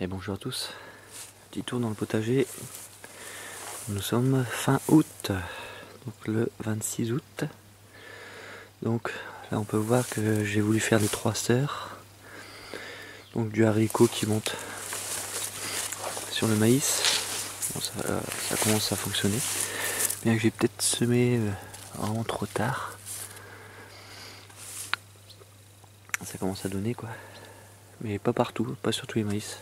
Et bonjour à tous, petit tour dans le potager. Nous sommes fin août, donc le 26 août. Donc là on peut voir que j'ai voulu faire les 3 sœurs. Donc du haricot qui monte sur le maïs. Bon, ça commence à fonctionner. Bien que j'ai peut-être semé vraiment trop tard. Ça commence à donner quoi. Mais pas partout, pas sur tous les maïs.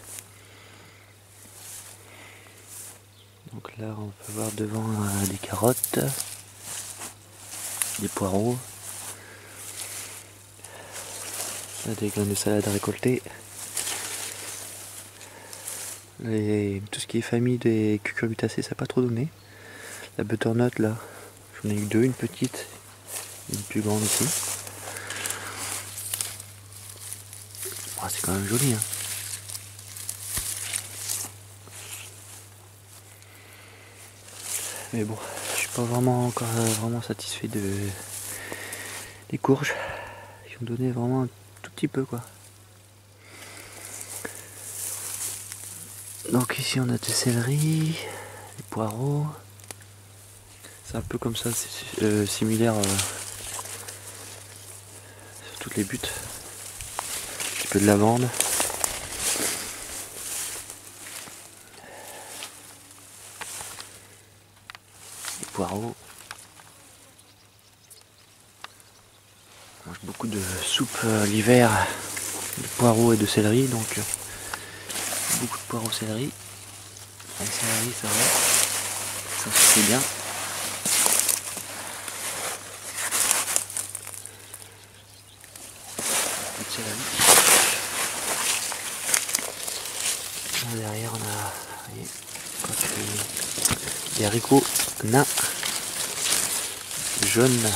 Donc là on peut voir devant des carottes, des poireaux, là, des graines de salade à récolter. Tout ce qui est famille des cucurbitacées ça n'a pas trop donné. La butternut là, j'en ai eu 2, une petite et une plus grande ici. Oh, c'est quand même joli hein. Mais bon, je suis pas vraiment encore vraiment satisfait des courges. Ils ont donné vraiment un tout petit peu quoi. Donc ici on a des céleris, des poireaux. C'est un peu comme ça, c'est similaire sur toutes les buttes. Un petit peu de lavande. Des poireaux. On mange beaucoup de soupe l'hiver, de poireaux et de céleri, donc beaucoup de poireaux céleri. Le céleri ça va, ça se fait bien. Le céleri. Là, derrière on a, vous voyez, des haricots nains jaunes.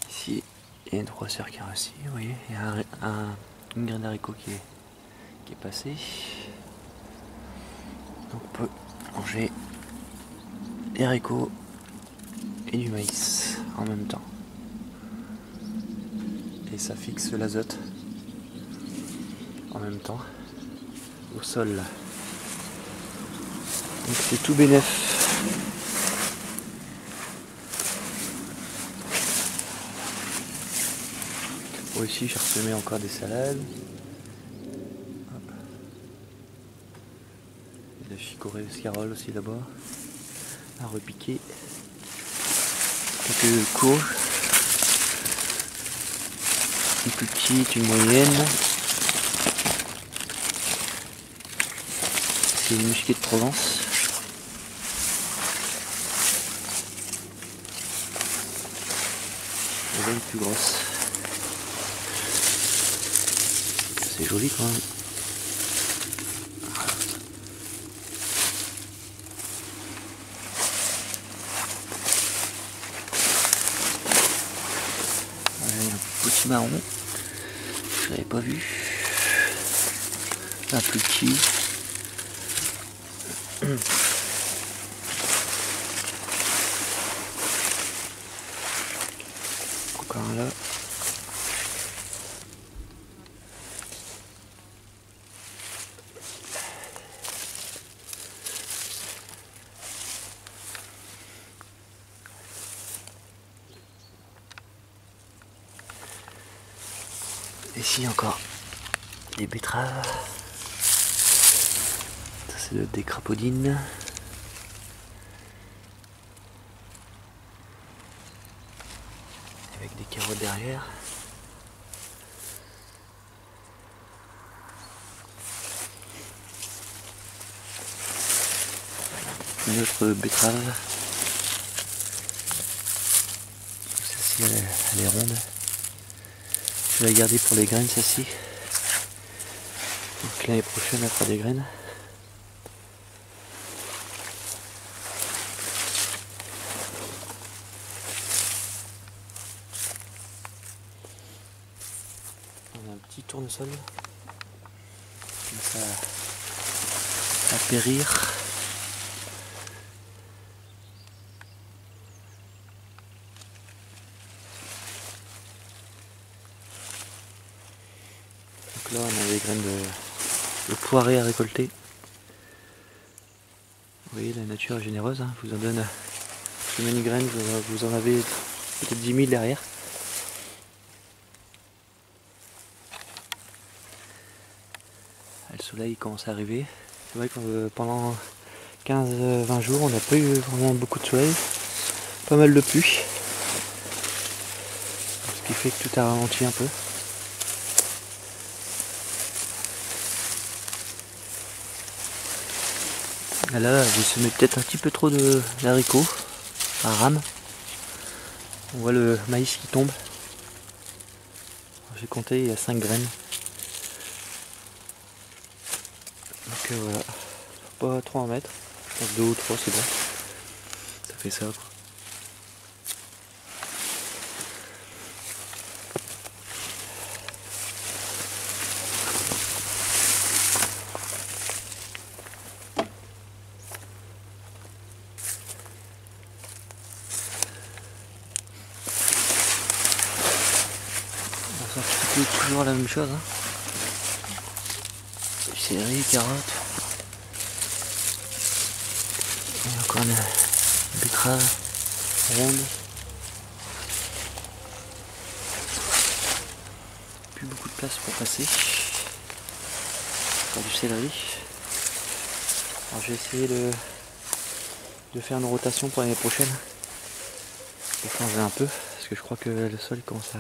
Ici il y a une 3 sœurs qui a réussi, vous voyez, il y a une graine d'haricot qui est passée. Donc on peut manger des haricots et du maïs en même temps. Et ça fixe l'azote en même temps au sol. Donc c'est tout bénef. Bon, ici j'ai ressemé encore des salades. Hop. Et la chicorée d'escarole aussi là-bas à repiquer. Quelques courges. Une plus petite, une moyenne. C'est une musquée de Provence. Et là une plus grosse. C'est joli quand même. Voilà, un petit marron. Je l'avais pas vu. Un plus petit. Encore un là. Ici encore des betteraves. Ça c'est des crapaudines. Avec des carottes derrière. Une autre betterave. Celle-ci elle est ronde. Je vais la garder pour les graines celle-ci. Donc l'année prochaine elle fera des graines. On a un petit tournesol. Comme ça à périr. Donc là on a des graines de poirée à récolter. Vous voyez, la nature est généreuse, hein. Je vous en donne une graine, vous en avez peut-être 10 000 derrière. Le soleil commence à arriver. C'est vrai que pendant 15-20 jours on n'a pas eu vraiment beaucoup de soleil, pas mal de pluie, ce qui fait que tout a ralenti un peu. Là j'ai semé peut-être un petit peu trop d'haricots à rame. On voit le maïs qui tombe. J'ai compté, il y a 5 graines. Donc voilà, faut pas trop en mettre. Je pense 2 ou 3 c'est bon. Ça fait ça quoi. On sort toujours la même chose. Hein. Céleri, carottes. Et encore une betterave ronde. Plus beaucoup de place pour passer. Faire du céleri. Alors je vais essayer de faire une rotation pour l'année prochaine. Pour changer un peu. Parce que je crois que le sol commence à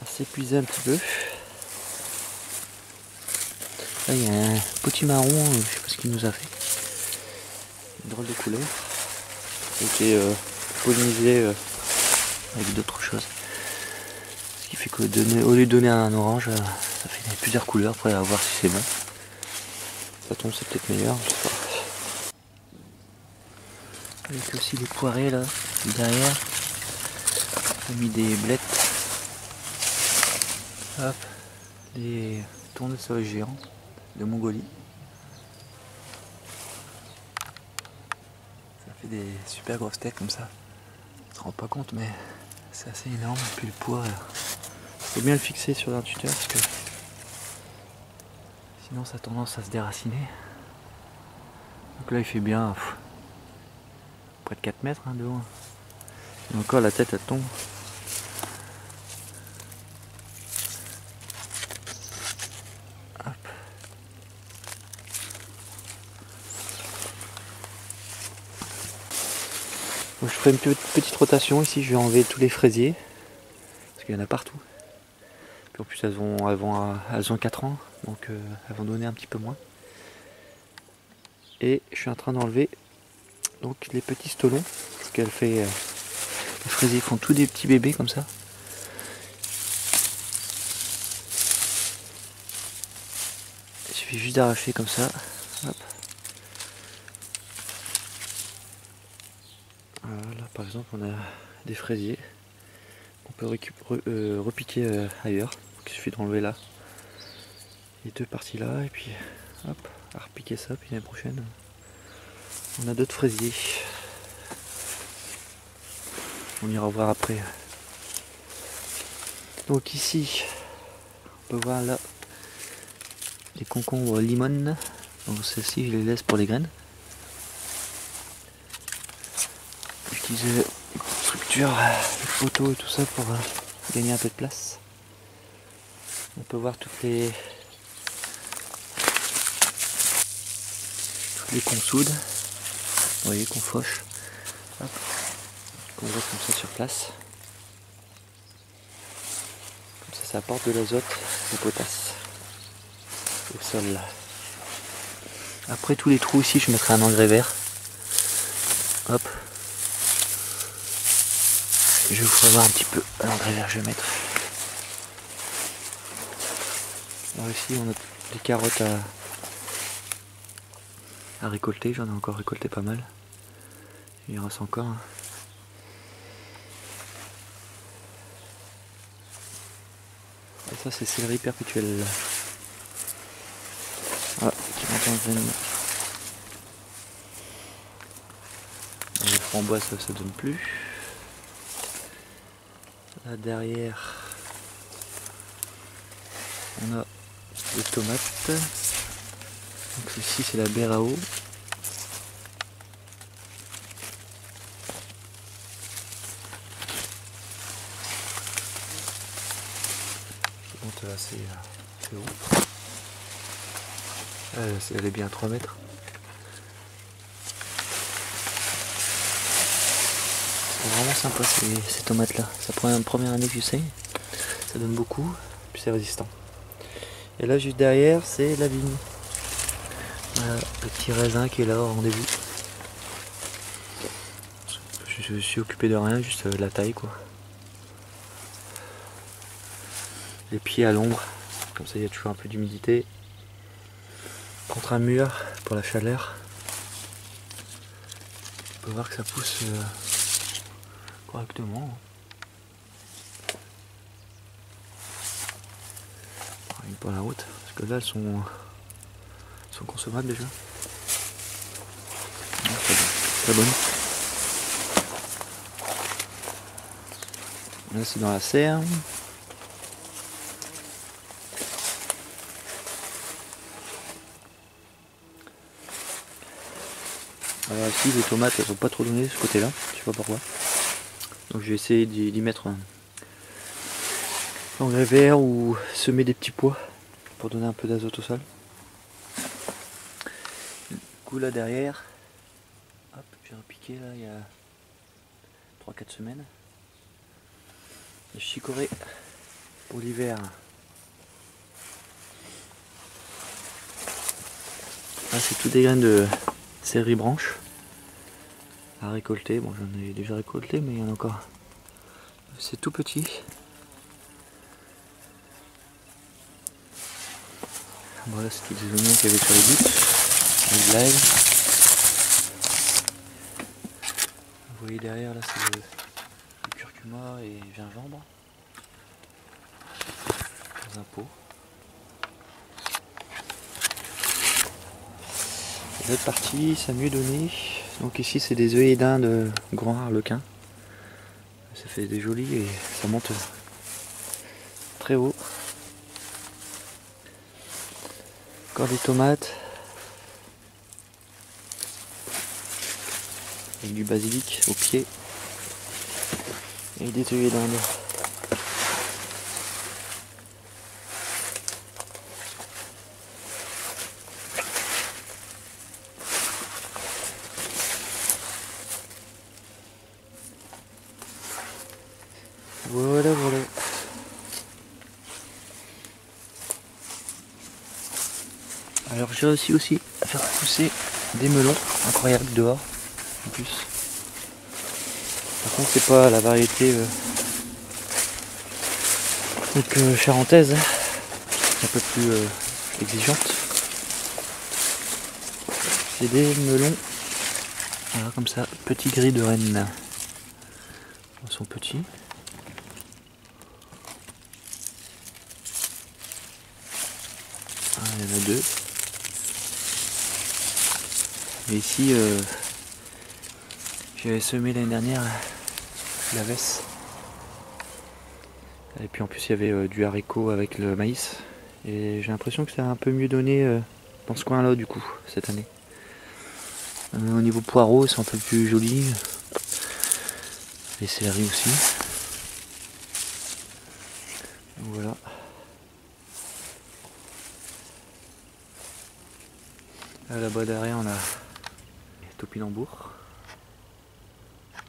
s'épuiser un petit peu. Là il y a un petit marron, je sais pas ce qu'il nous a fait. Une drôle de couleur. Il a été pollinisé avec d'autres choses. Ce qui fait qu'au lieu de donner un orange, ça fait plusieurs couleurs. Après à voir si c'est bon. Ça tombe, c'est peut-être meilleur, je sais pas. Avec aussi les poirées là, derrière. J'ai mis des blettes. Hop, des tournesols géants de Mongolie. Ça fait des super grosses têtes comme ça. On se rend pas compte mais c'est assez énorme. Et puis le poids, faut bien le fixer sur l'intuteur parce que sinon ça a tendance à se déraciner. Donc là il fait bien près de 4 mètres hein, de haut. Et encore la tête elle tombe. Hop. Donc, je ferai une petite rotation ici, je vais enlever tous les fraisiers. Parce qu'il y en a partout. Puis en plus elles ont 4 ans, donc elles vont donner un petit peu moins. Et je suis en train d'enlever donc les petits stolons. Parce qu'elle fait. Les fraisiers font tous des petits bébés comme ça. Il suffit juste d'arracher comme ça. Hop. Voilà, là par exemple on a des fraisiers. On peut repiquer ailleurs. Donc, il suffit d'enlever là les deux parties là et puis hop, à repiquer ça, puis l'année prochaine on a d'autres fraisiers. On ira voir après. Donc ici on peut voir là les concombres limon. Donc celles-ci je les laisse pour les graines. J'utilise les structures, les photos et tout ça pour gagner un peu de place. On peut voir toutes les qu'on soude. Vous voyez qu'on fauche. Hop. Qu'on voit comme ça sur place. Comme ça apporte de l'azote, du potasse au sol. Après tous les trous ici je mettrai un engrais vert. Hop. Je vous ferai voir un petit peu l'engrais vert que je vais mettre. Alors ici on a des carottes à récolter, j'en ai encore récolté pas mal. Il en reste encore. Hein. Et ça c'est céleri perpétuel. Ah, qui monte en veine. Les framboises ça se donne plus. Là derrière On a des tomates. Donc ici c'est la Berao. Qui monte assez haut. Elle est bien à 3 mètres. C'est vraiment sympa ces tomates là. Ça prend une première année que j'essaye. Ça donne beaucoup, puis c'est résistant. Et là juste derrière c'est la vigne. Voilà, le petit raisin qui est là au rendez-vous. Je me suis occupé de rien, juste la taille quoi. Les pieds à l'ombre, comme ça il y a toujours un peu d'humidité. Contre un mur pour la chaleur. On peut voir que ça pousse correctement. Une pour la route, parce que là elles sont consommables déjà. Très bonne. Là c'est dans la serre. Alors ici les tomates elles sont pas trop données de ce côté là, je sais pas pourquoi. Donc je vais essayer d'y mettre un engrais vert ou semer des petits pois pour donner un peu d'azote au sol. Du coup là derrière, hop, j'ai repiqué là il y a 3-4 semaines. Le chicorée pour l'hiver. Là c'est tout des graines de céleri branche à récolter. Bon j'en ai déjà récolté mais il y en a encore. C'est tout petit. Voilà, c'est tous des oignons qu'il y avait sur les buttes, les blagues. Vous voyez derrière là c'est le curcuma et gingembre dans un pot. L'autre partie ça a mieux donné. Donc ici c'est des œillets d'Inde grand harlequin. Ça fait des jolis et ça monte très haut. Encore des tomates. Avec du basilic au pied. Et des œillets d'Inde. Voilà, voilà. Alors j'ai réussi aussi à faire pousser des melons incroyables dehors en plus. Par contre c'est pas la variété charentaise, un peu plus exigeante. C'est des melons, voilà, comme ça, petits gris de Rennes. Ils sont petits. Ah, il y en a deux. Et ici, j'avais semé l'année dernière la vesse. Et puis en plus il y avait du haricot avec le maïs. Et j'ai l'impression que ça a un peu mieux donné dans ce coin là du coup, cette année. Au niveau poireaux, c'est un peu plus joli. Les céleris aussi. Donc voilà. Là-bas derrière on a topinambour.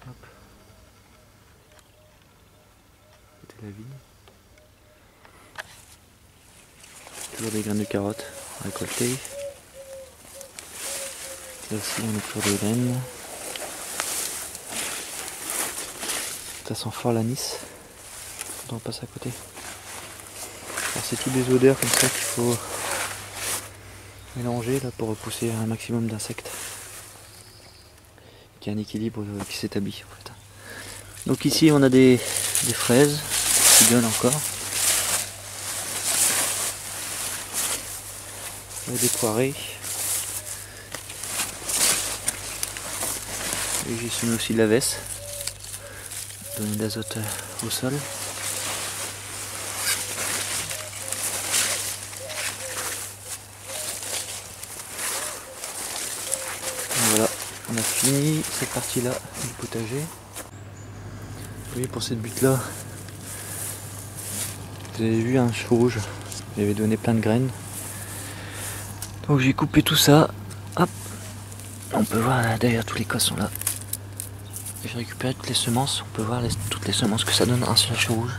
Hop. C'était la vigne. Toujours des graines de carottes récoltées. Là aussi on a toujours des graines. Ça sent fort l'anis. On passe à côté. Alors c'est toutes des odeurs comme ça qu'il faut mélanger là pour repousser un maximum d'insectes. Qu'il y ait un équilibre qui s'établit en fait. Donc ici on a des fraises qui donnent encore. Et des poirées. Et j'ai semé aussi de la vesse. Donner de l'azote au sol. fini cette partie-là du potager. Vous voyez, pour cette butte là, vous avez vu un cheveu rouge, j'avais donné plein de graines. Donc j'ai coupé tout ça. Hop, on peut voir là, derrière tous les cosses sont là. J'ai récupéré toutes les semences, on peut voir toutes les semences que ça donne un seul cheveu rouge.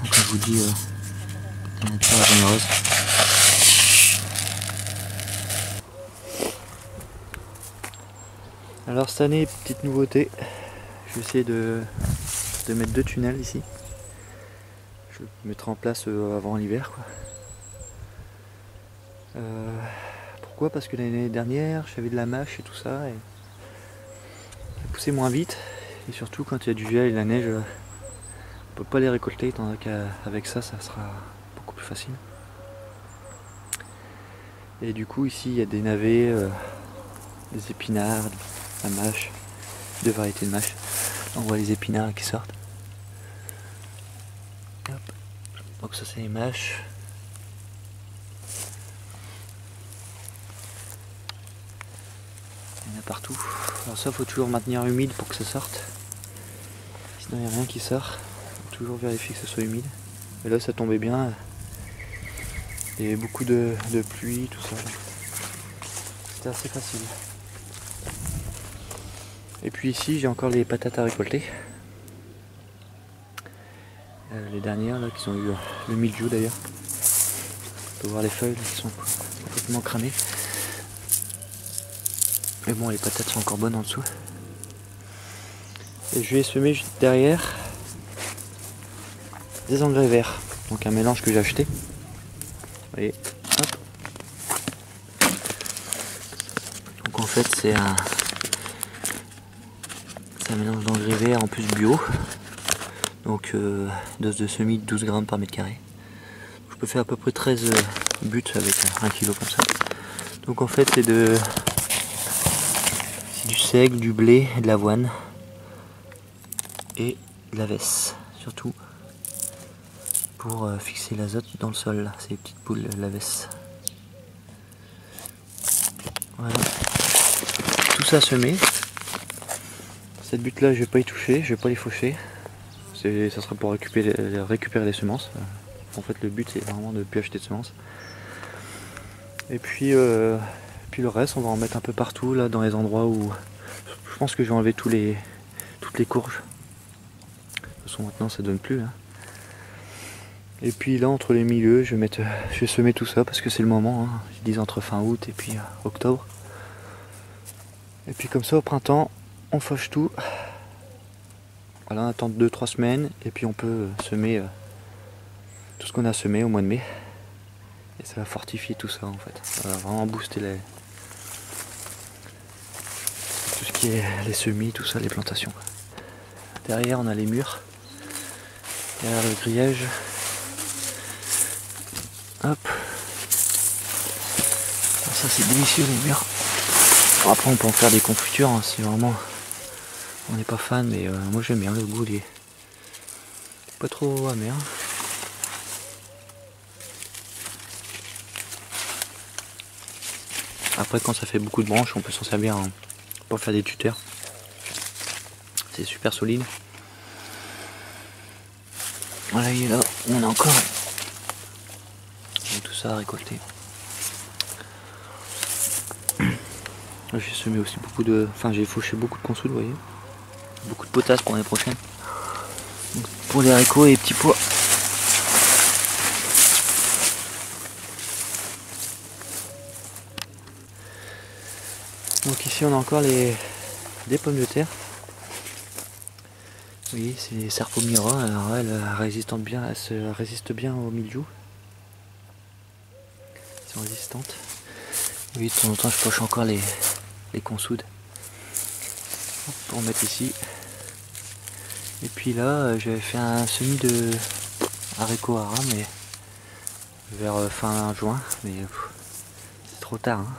Donc je vous dis, la nature est généreuse. Alors cette année, petite nouveauté, je vais essayer de mettre 2 tunnels ici. Je vais mettre en place avant l'hiver, quoi. Pourquoi? Parce que l'année dernière j'avais de la mâche et tout ça et ça poussait moins vite, et surtout quand il y a du gel et de la neige, on peut pas les récolter, tandis qu'avec ça sera beaucoup plus facile. Et du coup ici il y a des navets, des épinards, de la mâche, 2 variétés de mâche. On voit les épinards qui sortent. Hop. Donc ça c'est les mâches. Il y en a partout. Alors ça faut toujours maintenir humide pour que ça sorte. Sinon il n'y a rien qui sort. Faut toujours vérifier que ce soit humide. Et là ça tombait bien. Il y avait beaucoup de pluie, tout ça. C'était assez facile. Et puis ici j'ai encore les patates à récolter. Les dernières là qui ont eu le mildiou d'ailleurs. On peut voir les feuilles là, qui sont complètement cramées. Mais bon, les patates sont encore bonnes en dessous. Et je vais semer juste derrière des engrais verts. Donc un mélange que j'ai acheté. Vous voyez, hop. Donc en fait c'est un mélange d'engrais verts en plus bio. Donc dose de semis de 12 grammes par mètre carré. Je peux faire à peu près 13 buts avec 1 kg comme ça. Donc en fait c'est du seigle, du blé, de l'avoine et de la vesse, surtout pour fixer l'azote dans le sol, là, ces petites boules de la vesse. Voilà, tout ça semé. Cette butte là je vais pas y toucher, je vais pas les faucher. Ça sera pour récupérer les semences. En fait le but c'est vraiment de ne plus acheter de semences. Et puis le reste on va en mettre un peu partout là dans les endroits où je pense que je vais enlever toutes les courges. De toute façon maintenant ça donne plus. Hein. Et puis là entre les milieux je vais semer tout ça parce que c'est le moment. Hein. Je dis entre fin août et puis octobre. Et puis comme ça au printemps on fauche tout. Voilà, on attend 2-3 semaines et puis on peut semer tout ce qu'on a semé au mois de mai. Et ça va fortifier tout ça en fait. Ça va vraiment booster tout ce qui est les semis, tout ça, les plantations. Derrière on a les murs. Derrière le grillage. Hop. Alors ça c'est délicieux les murs. Après on peut en faire des confitures hein, si vraiment on n'est pas fan, mais moi j'aime bien le goût, il est pas trop amer. Après quand ça fait beaucoup de branches on peut s'en servir hein, pour faire des tuteurs. C'est super solide. Voilà, et là on a encore tout ça à récolter. J'ai semé aussi beaucoup de. Enfin j'ai fauché beaucoup de consoude, vous voyez. Beaucoup de potasse pour l'année prochaine. Donc, pour les haricots et les petits pois. Donc ici on a encore des pommes de terre. Oui, c'est les Serpomira, alors elles résistent bien au mildiou. Elles sont résistantes. Oui, de temps en temps je poche encore les consoudes. Pour mettre ici. Et puis là j'avais fait un semis de haricots hara mais vers fin juin, mais c'est trop tard. Hein.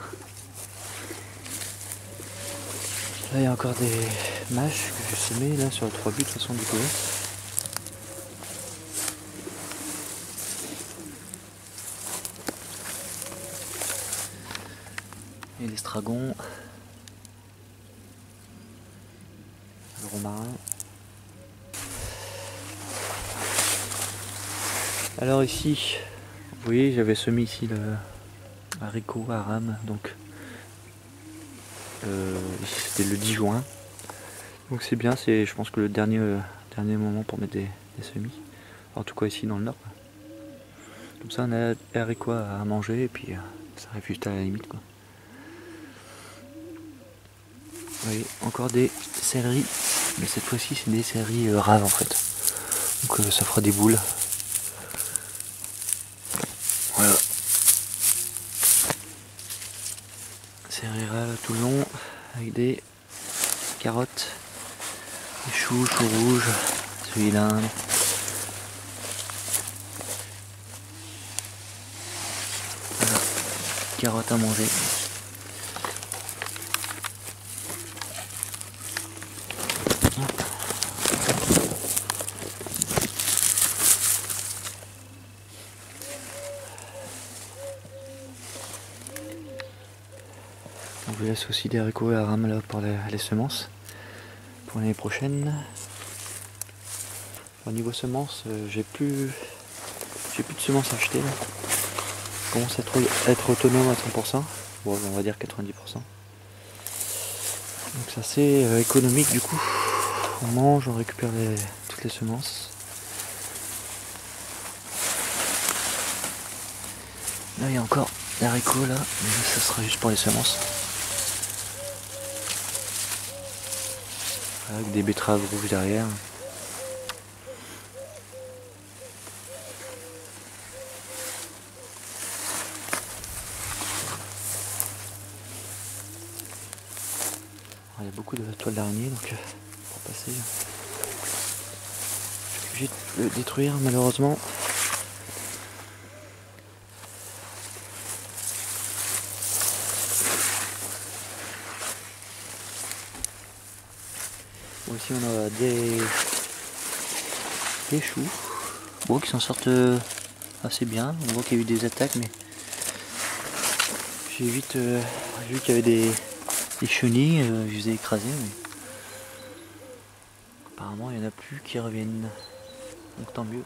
Là il y a encore des mâches que j'ai semées là sur les 3 buts de toute façon du coup. Et l'estragon. romarin. Alors ici, vous voyez, j'avais semé ici le haricot à rame, donc c'était le 10 juin. Donc c'est bien, c'est je pense que le dernier moment pour mettre des semis. En tout cas ici dans le nord. Comme ça on a des haricots à manger et puis ça arrive juste à la limite quoi. Vous voyez, encore des céleris, mais cette fois-ci c'est des céleris raves en fait. Donc ça fera des boules. Voilà. Céleris raves tout le long, avec des carottes, des choux rouges, celui-là. Voilà, carottes à manger. On vous laisse aussi des haricots à rame là pour les semences pour l'année prochaine. Au niveau semences, j'ai plus de semences à acheter là. Je commence à être autonome à 100%. Bon, on va dire 90%. Donc c'est assez économique du coup. On mange, on récupère toutes les semences. Là il y a encore des haricots là, mais là, ça sera juste pour les semences. Avec des betteraves rouges derrière. Il y a beaucoup de toiles d'araignée donc pour passer. Je suis obligé de le détruire malheureusement. Bon, ici on a des choux bon, qui s'en sortent assez bien. On voit qu'il y a eu des attaques mais j'ai vite vu qu'il y avait des chenilles, je les ai écrasées mais apparemment il n'y en a plus qui reviennent, donc tant mieux.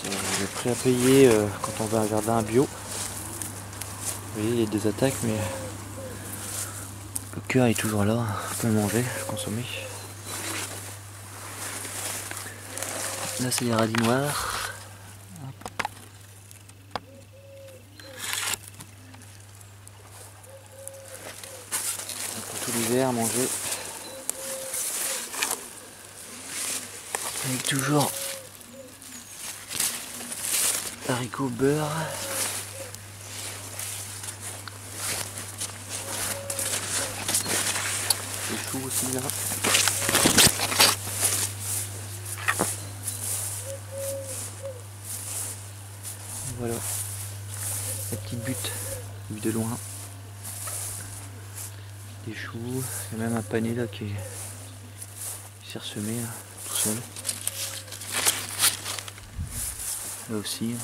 On est prêt à payer quand on va regarder un bio. Vous voyez il y a des attaques mais le cœur est toujours là, on peut le manger, le consommer. Là c'est les radis noirs. Pour tout l'hiver à manger. Avec toujours haricots beurre. Les choux aussi là. Voilà. La petite butte, vue de loin. Des choux. Il y a même un panier là qui s'est ressemé là, tout seul. Là aussi.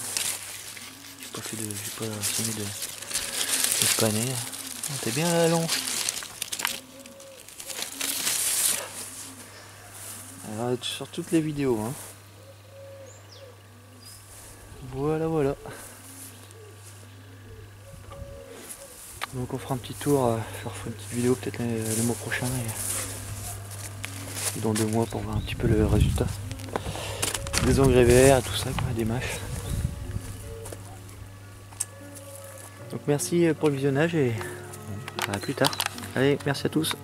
J'ai pas semé de panier. T'es bien là long. Alors, sur toutes les vidéos. Hein. Voilà. Donc on fera un petit tour, je referai une petite vidéo peut-être le mois prochain et dans 2 mois pour voir un petit peu le résultat. Des engrais verts, tout ça, quoi, des mâches. Donc merci pour le visionnage et à plus tard. Allez, merci à tous.